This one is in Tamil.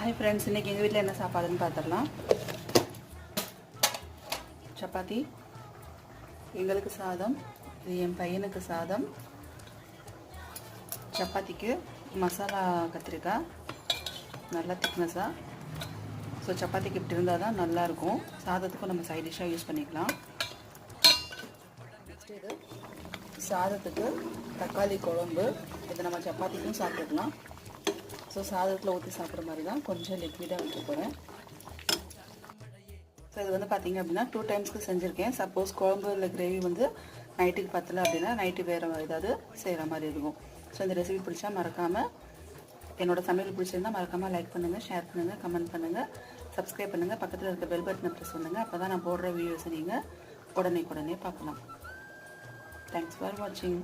हाय फ्रेंड्स, इनके எங்கள் வீட்டில் என்ன சாப்பாடுன்னு பார்த்துடலாம். சப்பாத்தி, எங்களுக்கு சாதம், இது என் பையனுக்கு சாதம். சப்பாத்திக்கு மசாலா கத்திரிக்காய் நல்லா திக்னஸாக. ஸோ சப்பாத்திக்கு இப்படி இருந்தால் தான் நல்லாயிருக்கும். சாதத்துக்கும் நம்ம சைட் டிஷ்ஷாக யூஸ் பண்ணிக்கலாம். நெக்ஸ்ட் இது சாதத்துக்கு தக்காளி குழம்பு. இதை நம்ம சப்பாத்திக்கும் சாப்பிட்டுக்கலாம். ஸோ சாதத்தில் ஊற்றி சாப்பிட்ற மாதிரி தான் கொஞ்சம் லிக்விடாக வைக்க போகிறேன். ஸோ இது வந்து பார்த்திங்க அப்படின்னா 2 டைம்ஸ்க்கு செஞ்சுருக்கேன். சப்போஸ் குழம்பு இல்லை கிரேவி வந்து நைட்டுக்கு பத்தலை அப்படின்னா நைட்டு வேறு ஏதாவது செய்கிற மாதிரி இருக்கும். ஸோ இந்த ரெசிபி பிடிச்சா மறக்காமல், என்னோடய சமையல் பிடிச்சிருந்தால் மறக்காமல் லைக் பண்ணுங்கள், ஷேர் பண்ணுங்கள், கமெண்ட் பண்ணுங்கள், சப்ஸ்கிரைப் பண்ணுங்கள், பக்கத்தில் இருக்க பெல் பட்டனை ப்ரெஸ் பண்ணுங்கள். அப்போ தான் நான் போடுற வீடியோஸை நீங்கள் உடனே பார்க்கலாம். தேங்க்ஸ் ஃபார் வாட்சிங்.